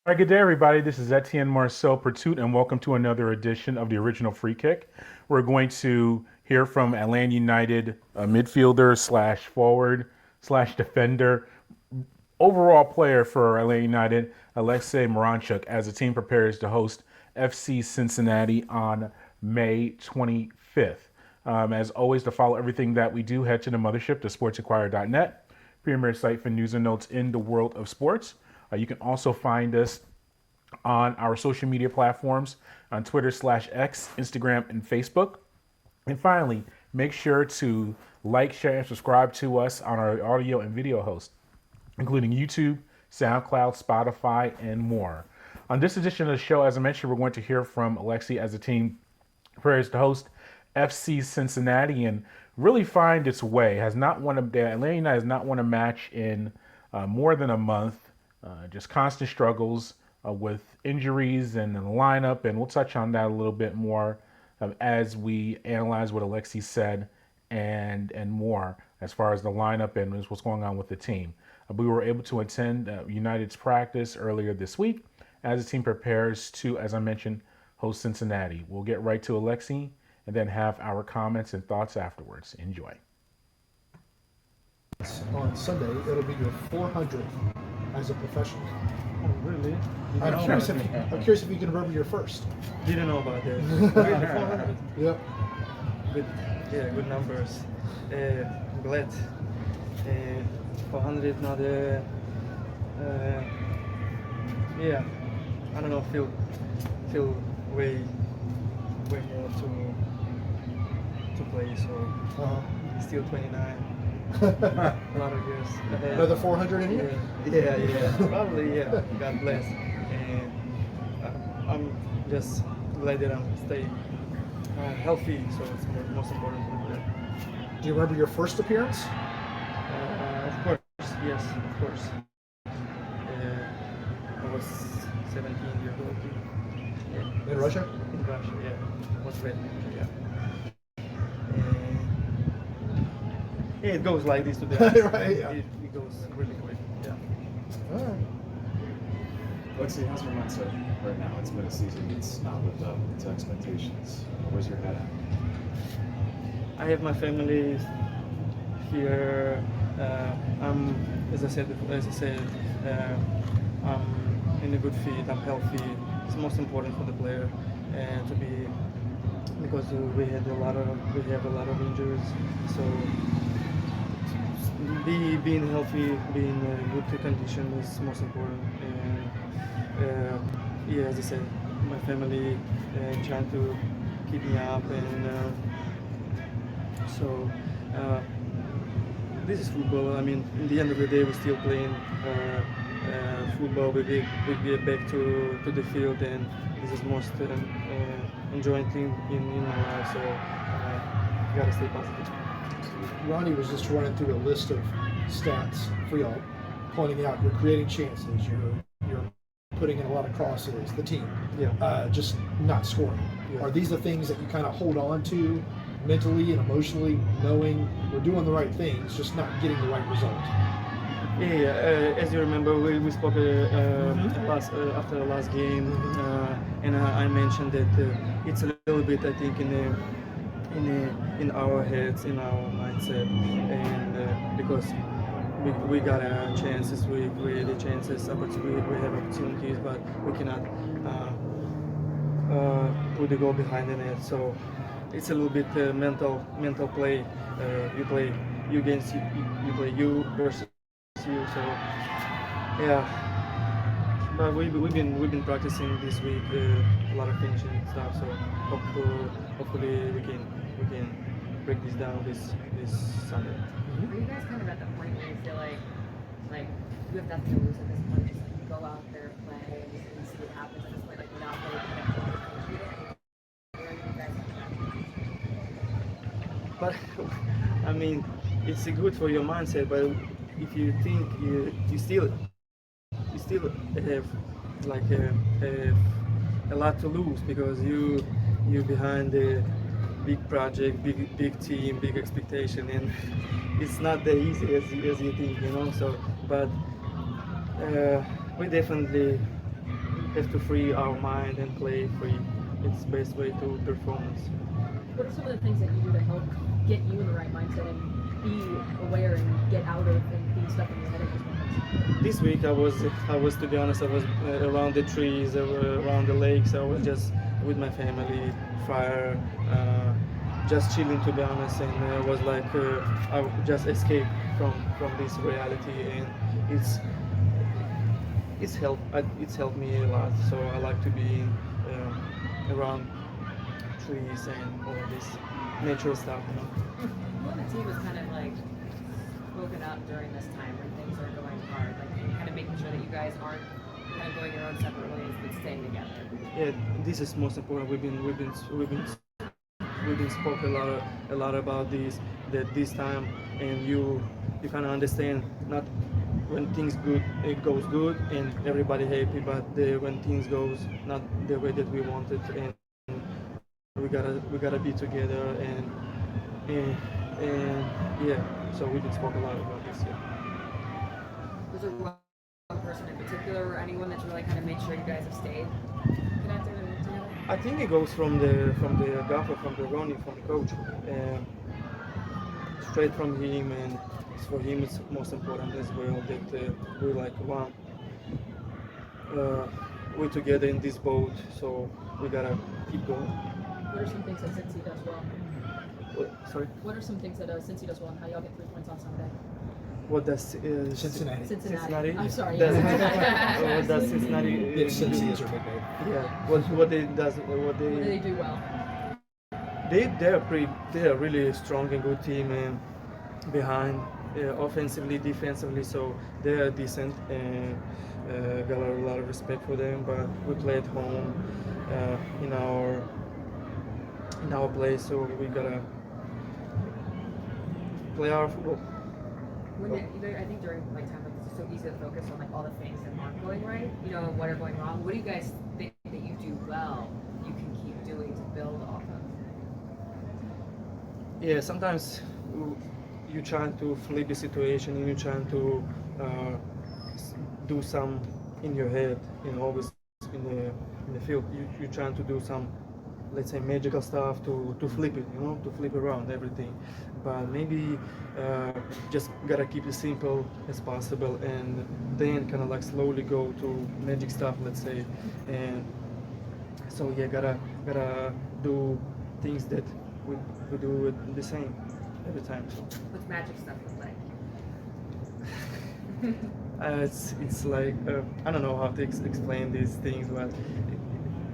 All right, good day, everybody. This is Etienne Marcel Pertut, and welcome to another edition of the Original Free Kick. We're going to hear from Atlanta United midfielder slash forward slash defender, overall player for Atlanta United, Alexey Miranchuk, as the team prepares to host FC Cincinnati on May 25th. As always, to follow everything that we do, head to the mothership, to sportsinquirer.net, premier site for news and notes in the world of sports. You can also find us on our social media platforms on Twitter/X, Instagram, and Facebook. And finally, make sure to like, share, and subscribe to us on our audio and video hosts, including YouTube, SoundCloud, Spotify, and more. On this edition of the show, as I mentioned, we're going to hear from Alexey as the team prepares to host FC Cincinnati and really find its way. Atlanta United has not won a match in more than a month. Just constant struggles with injuries and the lineup, and we'll touch on that a little bit more as we analyze what Alexey said and more as far as the lineup and what's going on with the team. We were able to attend United's practice earlier this week as the team prepares to, as I mentioned, host Cincinnati. We'll get right to Alexey and then have our comments and thoughts afterwards. Enjoy. On Sunday, it'll be your 400th as a professional. Oh, really? I'm curious if you can remember your first. Didn't know about that. Really, 400. Yep. Good numbers. I'm glad. 400, not I don't know. Feel way more to play. So still 29. A lot of years ahead. Another 400 in here? Yeah. Probably, yeah. God bless. And I'm just glad that I'm staying healthy, so it's most important for the player. Do you remember your first appearance? Of course, yes, of course. I was 17 years old. Yeah. In Russia? In Russia, yeah. Was ready, yeah. Yeah, it goes like this today. Right, yeah. It goes really quick. Yeah. All right. Alexey, how's your mindset right now? It's been a season that's not lived up to expectations. Where's your head at? I have my family here. As I said, I'm in a good fit. I'm healthy. It's most important for the player to be, because we have a lot of injuries. So being healthy, being in good condition is most important. And as I said, my family trying to keep me up, and so this is football. I mean, in the end of the day, we're still playing football. We get back to the field, and this is most enjoying thing in my life. So gotta stay positive. Ronnie was just running through a list of stats for y'all, pointing out you're creating chances, you're putting in a lot of crosses, the team, just not scoring. Yeah. Are these the things that you kind of hold on to mentally and emotionally, knowing we're doing the right things, just not getting the right result? As you remember, we spoke after the last game, and I mentioned that it's a little bit, I think, in our heads, in our mindset, and because we got chances, we created chances, we have opportunities, but we cannot put the goal behind the net. So it's a little bit mental play. You play you against you play you versus you. So but we've been practicing this week a lot of finishing stuff. So hopefully we can break this down this Sunday. Are you guys kind of at the point where you feel like you have nothing to lose at this point? Just like go out there, play, and see what happens at this point, like without really connecting. Where are you guys at? But I mean, it's good for your mindset. But if you think you still have like a lot to lose, because you're behind the big project, big team, big expectation, and it's not that easy as you think, you know. So, but we definitely have to free our mind and play free. It's the best way to performance. What are some of the things that you do to help get you in the right mindset and be aware and get out of and being stuck in your head at those moments? This week I was to be honest, I was around the trees, around the lakes. I was just with my family, fire, just chilling to be honest, and it was like I just escaped from this reality, and it's helped me a lot. So I like to be around trees and all this natural stuff. You know? Who on the team is kind of like spoken up during this time when things are going hard, like kind of making sure that you guys aren't kind of going your own separate ways but staying together? Yeah, this is most important. We've been spoke a lot about this time, and you kind of understand not when things good it goes good and everybody happy, but when things goes not the way that we wanted, and we gotta be together and yeah. So we did spoke a lot about this. Yeah. Was there one person in particular or anyone that's really kind of made sure you guys have stayed connected and together? I think it goes from the gaffer, from the Ronnie, from the coach, straight from him, and for him it's most important as well that we're like one. We're together in this boat, so we gotta keep going. What are some things that Cincy does well? Sorry. What are some things that Cincy does well and how y'all get 3 points on Sunday? What does Cincinnati. Cincinnati. I'm sorry. Does, Yeah. what does Cincinnati? It's Cincy is our big name. Yeah. What they What do they do well? they're really strong and good team and behind offensively, defensively, so they're decent and got a lot of respect for them. But we play at home in our place, so we gotta play our football. I think during like time like this, it's so easy to focus on like all the things that aren't going right, you know, what are going wrong. What do you guys think that you do well, you can keep doing to build off of? Yeah, sometimes you trying to flip the situation and you trying to do some in your head, you know, always in the field. You trying to do some, let's say, magical stuff to flip it, you know, to flip around everything. But maybe just gotta keep it simple as possible, and then kind of like slowly go to magic stuff, let's say. And so yeah, gotta do things that we do it the same every time. What's magic stuff look like? It's like I don't know how to explain these things, but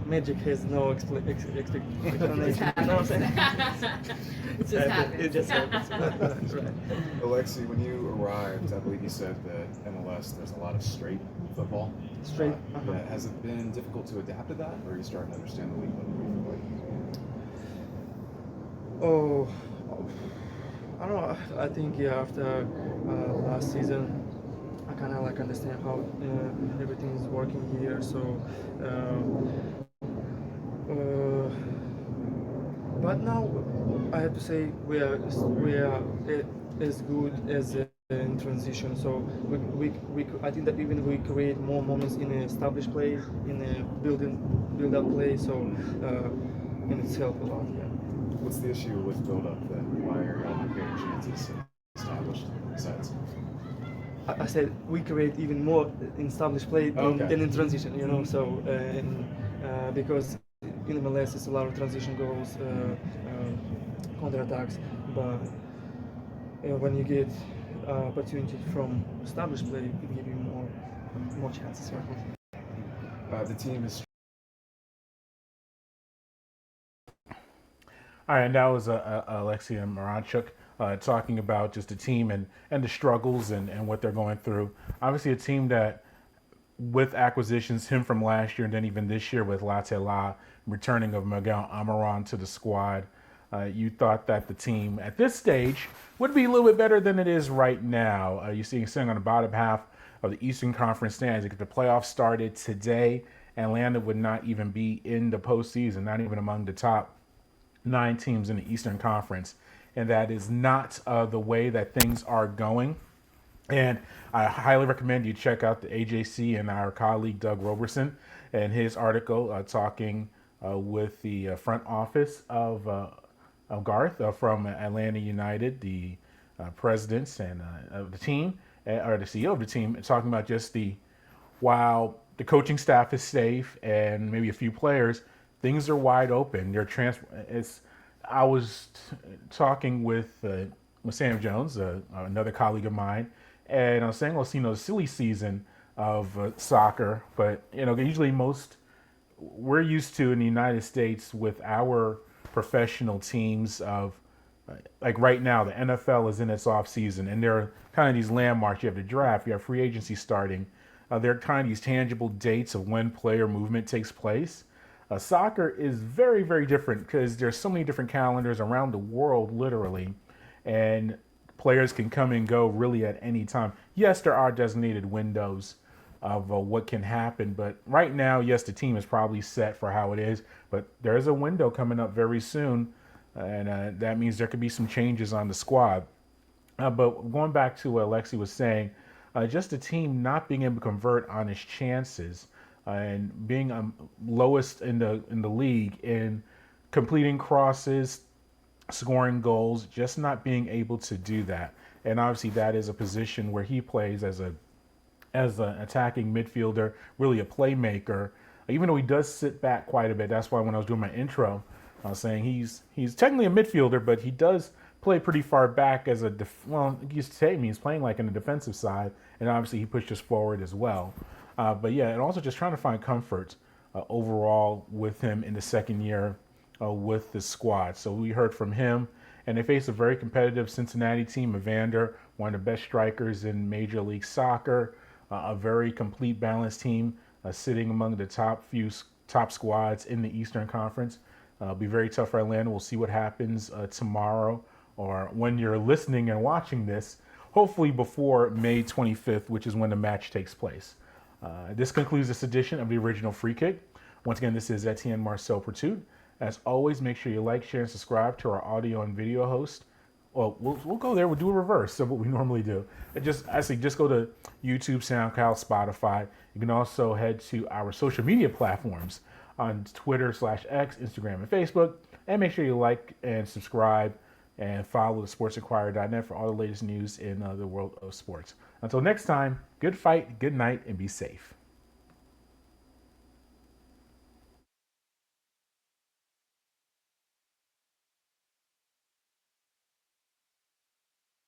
magic has no explanation. You know what I'm saying? It just happens. It just happens. Right. Alexey, when you arrived, I believe you said that MLS there's a lot of straight football. Straight. Yeah. Has it been difficult to adapt to that, or are you starting to understand the league a little bit? Oh, I don't know. I think yeah, after last season, I kind of like understand how everything is working here. So, but now I have to say we are as good as in transition. So I think that even we create more moments in established play, in a build up play. So and it's helped a lot. Yeah. What's the issue with build-up then? Why are y'all not getting chances in established sets? I said we create even more in established play than in transition, you know. So because in MLS it's a lot of transition goals, counter attacks, but when you get opportunity from established play, it gives you more chances. The team is. All right, and that was Alexey Miranchuk talking about just the team and the struggles and what they're going through. Obviously, a team that, with acquisitions, him from last year and then even this year with La returning of Miguel Almiron to the squad, you thought that the team at this stage would be a little bit better than it is right now. You're sitting on the bottom half of the Eastern Conference standings. If the playoffs started today, Atlanta would not even be in the postseason, not even among the top 9 teams in the Eastern Conference, and that is not the way that things are going. And I highly recommend you check out the AJC and our colleague Doug Roberson and his article talking with the front office of Garth from Atlanta United, the presidents and of the team, or the CEO of the team, talking about just while the coaching staff is safe and maybe a few players, things are wide open. I was talking with Sam Jones, another colleague of mine, and I was saying, well, the silly season of soccer, but usually we're used to in the United States with our professional teams of like right now, the NFL is in its off season, and there are kind of these landmarks. You have the draft, you have free agency starting. There are kind of these tangible dates of when player movement takes place. Soccer is very, very different because there's so many different calendars around the world, literally, and players can come and go really at any time. Yes, there are designated windows of what can happen, but right now, yes, the team is probably set for how it is, but there is a window coming up very soon, and that means there could be some changes on the squad. But going back to what Alexey was saying, just the team not being able to convert on its chances and being lowest in the league in completing crosses, scoring goals, just not being able to do that. And obviously that is a position where he plays as an attacking midfielder, really a playmaker. Even though he does sit back quite a bit, that's why when I was doing my intro, I was saying he's technically a midfielder, but he does play pretty far back as he's playing like in the defensive side, and obviously he pushes forward as well. But yeah, and also just trying to find comfort overall with him in the second year with the squad. So we heard from him, and they face a very competitive Cincinnati team. Evander, one of the best strikers in Major League Soccer, a very complete, balanced team, sitting among the top squads in the Eastern Conference. It'll be very tough for Atlanta. We'll see what happens tomorrow, or when you're listening and watching this, hopefully before May 25th, which is when the match takes place. This concludes this edition of the Original Free Kick. Once again, this is Etienne Marcel Pertut. As always, make sure you like, share, and subscribe to our audio and video host. Well, we'll go there. We'll do a reverse of what we normally do. Just go to YouTube, SoundCloud, Spotify. You can also head to our social media platforms on Twitter/X, Instagram, and Facebook. And make sure you like and subscribe and follow the sportsinquirer.net for all the latest news in the world of sports. Until next time, good fight, good night, and be safe.